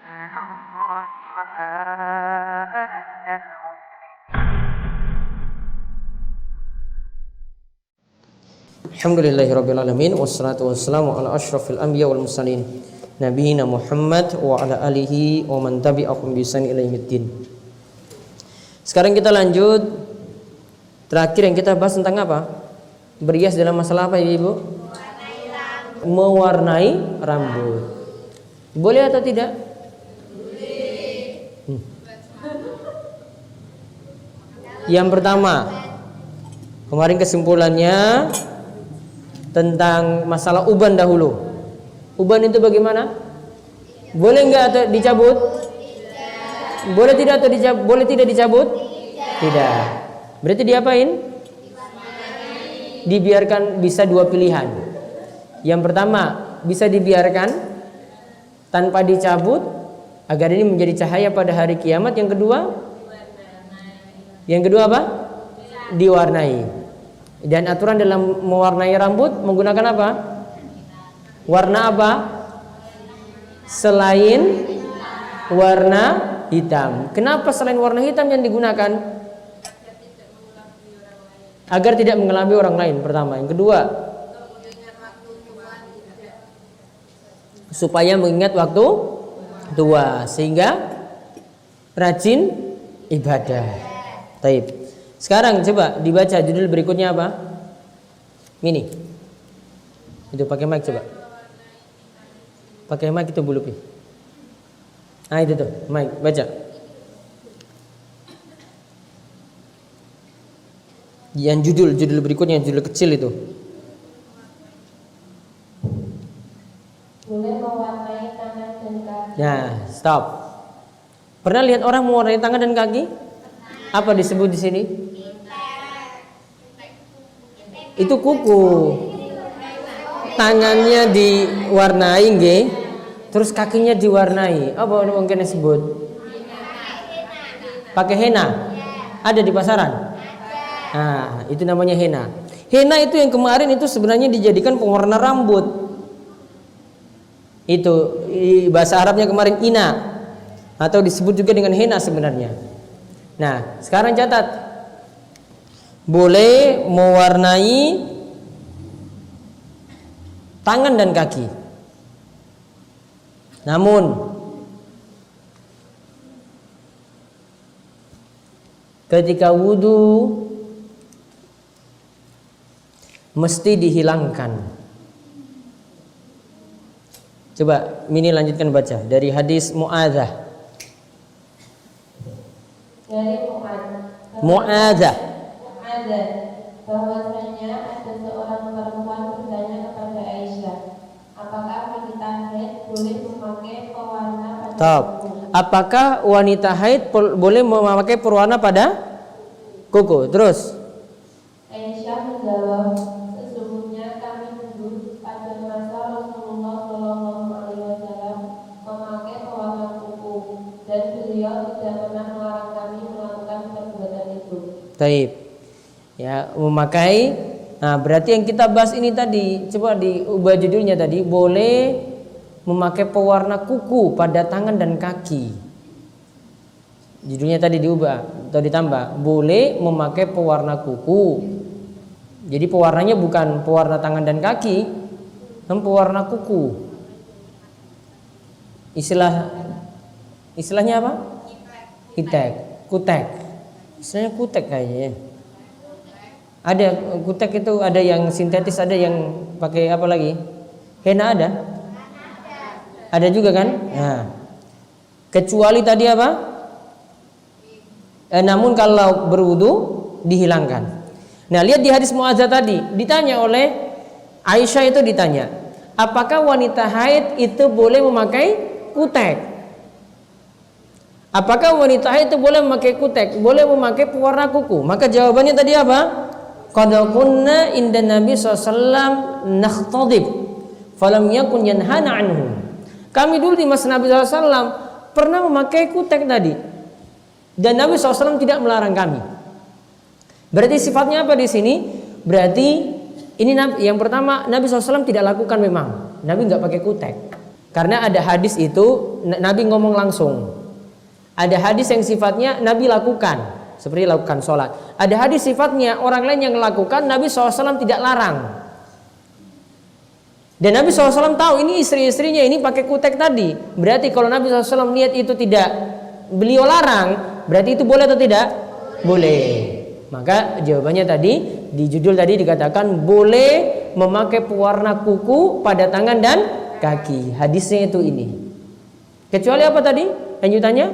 Alhamdulillahirrabbilalamin. Wassalatu wassalamu ala ashrafil anbiya wal mursalin Nabiyina Muhammad wa ala alihi wa man tabi'ahum bi ihsan ila yaumiddin. Sekarang kita lanjut. Terakhir yang kita bahas tentang apa? Berhias dalam masalah apa, Ibu? Mewarnai rambut. Boleh atau tidak? Boleh. Yang pertama, kemarin kesimpulannya tentang masalah uban dahulu. Uban itu bagaimana? Boleh enggak atau dicabut? Tidak. Boleh tidak atau dicabut? Boleh tidak dicabut? Tidak. Berarti diapain? Dibiarkan. Bisa dua pilihan. Yang pertama, bisa dibiarkan tanpa dicabut agar ini menjadi cahaya pada hari kiamat. Yang kedua apa? Diwarnai. Dan aturan dalam mewarnai rambut menggunakan apa? Warna apa? Selain warna hitam. Kenapa selain warna hitam yang digunakan? Agar tidak mengelabui orang lain, pertama. Yang kedua, supaya mengingat waktu tua, sehingga rajin ibadah. Taib. Sekarang coba dibaca judul berikutnya apa? Ini. Itu pakai mic coba. Pakai mic itu bulu pi. Ah itu tuh, mic, baca. Yang judul berikutnya, judul kecil itu. Boleh mewarnai tangan dan kaki. Nah, stop. Pernah lihat orang mewarnai tangan dan kaki? Apa disebut di sini? Itu kuku. Tangannya diwarnai nggih, terus kakinya diwarnai. Apa mungkin disebut? Pakai henna. Ada di pasaran? Nah, itu namanya henna. Henna itu yang kemarin itu sebenarnya dijadikan pewarna rambut. Itu bahasa Arabnya kemarin ina, atau disebut juga dengan henna sebenarnya. Nah, sekarang catat. Boleh mewarnai tangan dan kaki. Namun ketika wudu mesti dihilangkan. Coba Mini lanjutkan baca dari hadis Mu'adzah. Dari Mu'adzah. Bahwasanya ada seorang perempuan bertanya kepada Aisyah, apakah wanita haid boleh memakai pewarna pada kuku? Apakah wanita haid boleh memakai pewarna pada kuku? Terus Aisyah menjawab, sesungguhnya kami dulu pada masa Rasulullah SAW memakai pewarna kuku, dan beliau tidak pernah melarang kami melakukan perbuatan itu. taib. Ya, memakai. Nah, berarti yang kita bahas ini tadi, coba diubah judulnya tadi, boleh memakai pewarna kuku pada tangan dan kaki. Judulnya tadi diubah atau ditambah, boleh memakai pewarna kuku. Jadi pewarnanya bukan pewarna tangan dan kaki, namun pewarna kuku. Istilahnya apa? Kutek. Istilahnya kutek kayaknya. Ada kutek itu, ada yang sintetis, ada yang pakai apa lagi? Henna ada? Ada juga kan? Nah, kecuali tadi apa? Namun kalau berwudu dihilangkan. Nah, lihat di hadis Mu'adzah tadi, ditanya oleh Aisyah, itu ditanya, apakah wanita haid itu boleh memakai kutek? Apakah wanita haid itu boleh memakai kutek? Boleh memakai pewarna kuku? Maka jawabannya tadi apa? Qad kunna inda Nabi SAW nakhtadib falam yakun yanhana anhu. Kami dulu di masa Nabi SAW pernah memakai kutek tadi, dan Nabi SAW tidak melarang kami. Berarti sifatnya apa di sini? Berarti ini yang pertama, Nabi SAW tidak lakukan memang. Nabi nggak pakai kutek. Karena ada hadis itu Nabi ngomong langsung. Ada hadis yang sifatnya Nabi lakukan, seperti lakukan sholat. Ada hadis sifatnya orang lain yang lakukan, Nabi SAW tidak larang. Dan Nabi SAW tahu ini istri-istrinya ini pakai kutek tadi. Berarti kalau Nabi SAW lihat itu tidak beliau larang, berarti itu boleh atau tidak? Boleh. Maka jawabannya tadi di judul tadi dikatakan boleh memakai pewarna kuku pada tangan dan kaki. Hadisnya itu ini. Kecuali apa tadi? Lanjutannya?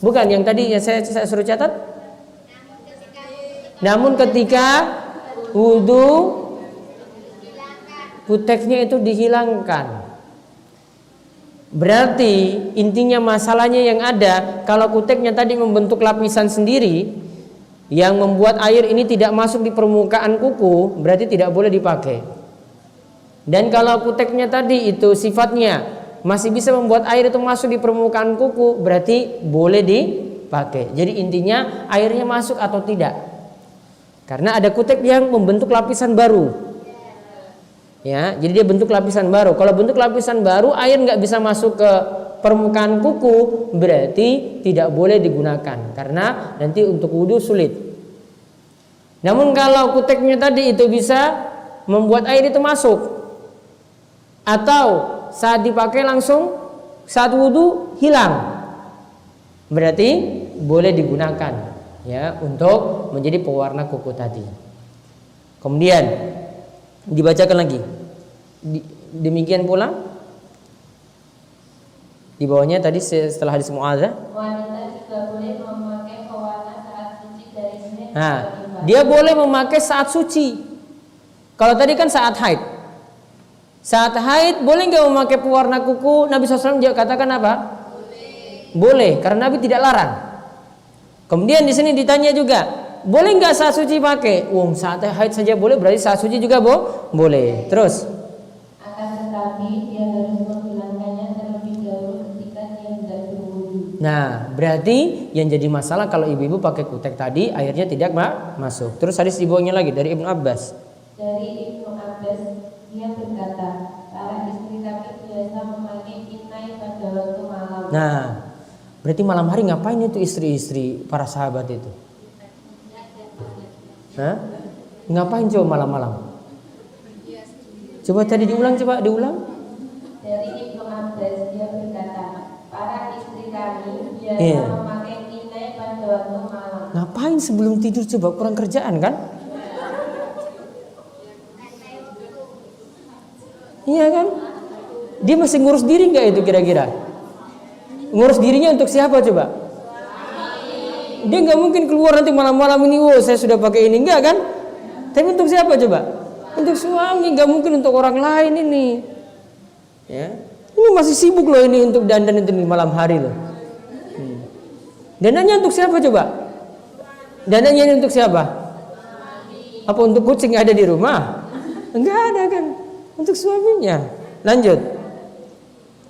Bukan yang tadi yang saya suruh catat. Namun ketika wudu kuteknya itu dihilangkan. Berarti intinya masalahnya yang ada, kalau kuteknya tadi membentuk lapisan sendiri yang membuat air ini tidak masuk di permukaan kuku, berarti tidak boleh dipakai. Dan kalau kuteknya tadi itu sifatnya masih bisa membuat air itu masuk di permukaan kuku, berarti boleh dipakai. Jadi intinya airnya masuk atau tidak. Karena ada kutek yang membentuk lapisan baru. Ya, jadi dia bentuk lapisan baru. Kalau bentuk lapisan baru, air nggak bisa masuk ke permukaan kuku, berarti tidak boleh digunakan. Karena nanti untuk wudhu sulit. Namun kalau kuteknya tadi itu bisa membuat air itu masuk, atau saat dipakai langsung saat wudhu hilang, berarti boleh digunakan ya untuk menjadi pewarna kuku tadi. Kemudian dibacakan lagi. Demikian pula di bawahnya tadi setelah hadis Mu'adzah. Wanita juga boleh memakai pewarna saat suci dari Senin. Nah, dia boleh memakai saat suci. Kalau tadi kan saat haid. Saat haid boleh nggak memakai pewarna kuku? Nabi SAW katakan apa? Boleh, karena Nabi tidak larang. Kemudian di sini ditanya juga, boleh nggak saat suci pakai? Saat haid saja boleh, berarti saat suci juga boleh. Terus? Akan tetapi dia harus menghilangkannya terlebih dahulu ketika dia hendak berwudu. Nah, berarti yang jadi masalah kalau ibu-ibu pakai kutek tadi airnya tidak masuk. Terus hadis di bawahnya lagi dari Ibnu Abbas. Dari Ibnu Abbas, dia berkata, para istri kami biasa memakai inai pada waktu malam. Nah, berarti malam hari ngapain itu istri-istri para sahabat itu? Hah? Ngapain coba malam-malam? Coba tadi diulang. Dari Ibnu Abbas, dia berkata, para istri kami biasa memakai inai pada waktu malam. Ngapain sebelum tidur coba? Kurang kerjaan kan? Iya kan? Dia masih ngurus diri nggak itu kira-kira? Ngurus dirinya untuk siapa coba? Dia nggak mungkin keluar nanti malam-malam ini, saya sudah pakai ini, enggak kan? Tapi untuk siapa coba? Untuk suami, nggak mungkin untuk orang lain ini. Ya, ini masih sibuk loh ini untuk dandan itu di malam hari loh. Dandannya untuk siapa coba? Dandannya ini untuk siapa? Apa untuk kucing yang ada di rumah? Enggak ada kan? Untuk suaminya. Lanjut.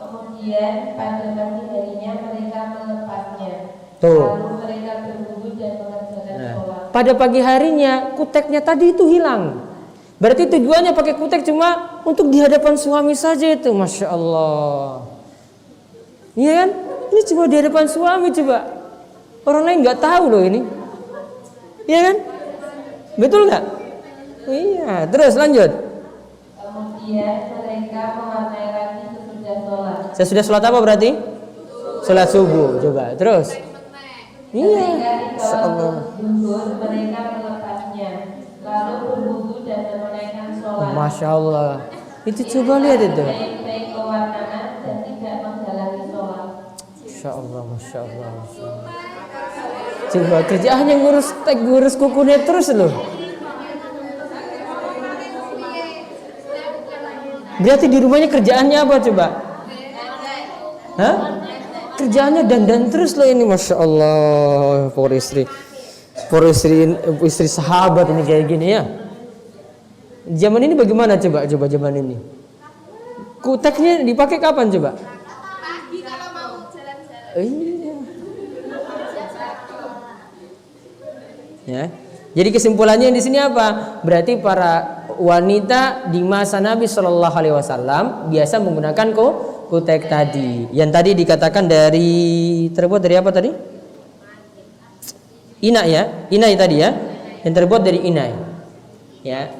Kemudian pada pagi harinya mereka melepasnya. Tuh. Lalu mereka berwudu dan mengerjakan sholat. Pada pagi harinya kuteknya tadi itu hilang. Berarti tujuannya pakai kutek cuma untuk di hadapan suami saja itu. Masya Allah. Iya kan? Ini cuma di hadapan suami coba. Orang lain nggak tahu loh ini. Iya kan? Betul nggak? Iya. Terus lanjut. Kemudian mereka mewarnai lagi sesudah sholat. Sesudah sholat apa berarti? Sholat subuh. Coba. Terus. Iya. Ketika di bawah zuhur mereka melepasnya, lalu berwudu dan menunaikan sholat. Masya Allah. Itu coba lihat itu. Baik-baik pewarnaan dan tidak menghalangi sholat. Masya Allah, Masya Allah, Masya Allah. Coba kerjaannya ngurus kukunya terus loh. Berarti di rumahnya kerjaannya apa coba? Hah? Kerjaannya dandan terus loh ini, Masya Allah. Para istri sahabat ini kayak gini ya. Zaman ini bagaimana coba zaman ini? Kuteknya dipakai kapan coba? Pagi kalau mau jalan-jalan. Iya. Ya. Jadi kesimpulannya di sini apa? Berarti para wanita di masa Nabi Shallallahu Alaihi Wasallam biasa menggunakan kutek tadi. Yang tadi dikatakan terbuat dari apa tadi? Inai ya, inai tadi ya. Yang terbuat dari inai. Ya.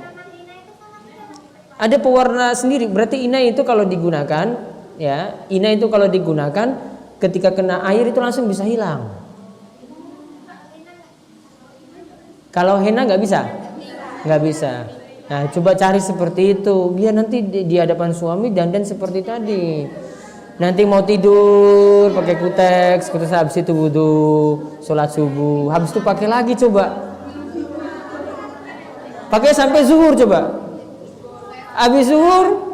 Ada pewarna sendiri. Berarti inai itu kalau digunakan, ya, inai itu kalau digunakan ketika kena air itu langsung bisa hilang. Kalau henna nggak bisa. Nah, coba cari seperti itu, biar nanti di hadapan suami dandan seperti tadi. Nanti mau tidur pakai kutek, terus habis itu wudu, sholat subuh, habis itu pakai lagi coba. Pakai sampai zuhur coba. Habis zuhur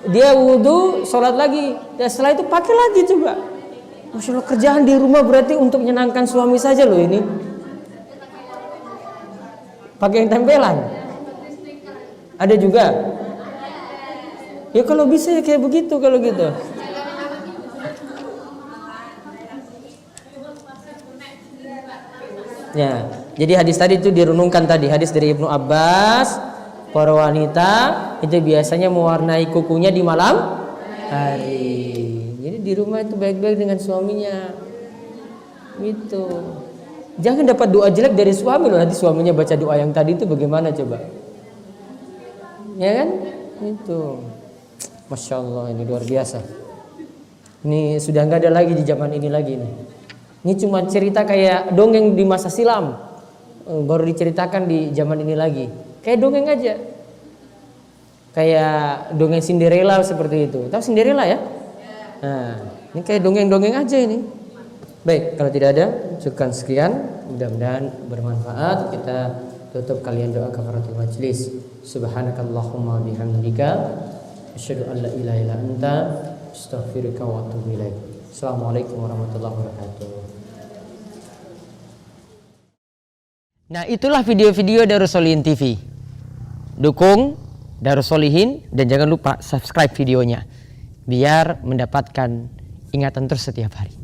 dia wudu, sholat lagi, dan setelah itu pakai lagi coba. Masya Allah, kerjaan di rumah berarti untuk menyenangkan suami saja loh ini. Pakai yang tempelan. Ada juga. Ya kalau bisa ya kayak begitu kalau gitu. Ya, jadi hadis tadi itu direnungkan tadi, hadis dari Ibnu Abbas, para wanita itu biasanya mewarnai kukunya di malam hari. Jadi di rumah itu baik-baik dengan suaminya. Gitu. Jangan dapat doa jelek dari suami loh, nanti suaminya baca doa yang tadi itu bagaimana coba? Ya kan? Itu. Masya Allah, ini luar biasa. Ini sudah nggak ada lagi di zaman ini lagi nih. Ini cuma cerita kayak dongeng di masa silam, baru diceritakan di zaman ini lagi. Kayak dongeng aja. Kayak dongeng Cinderella seperti itu. Tahu Cinderella ya? Nah, ini kayak dongeng-dongeng aja ini. Baik, kalau tidak ada, cukup sekian. Mudah-mudahan bermanfaat. Kita tutup kalian doa kafaratul majlis. Subhanakallahumma bihamdika asyhadu an la ilaha illa anta astaghfiruka wa atubu ilaik. Assalamualaikum warahmatullahi wabarakatuh. Nah, itulah video-video Darussolihin TV. Dukung Darussolihin dan jangan lupa subscribe videonya biar mendapatkan ingatan terus setiap hari.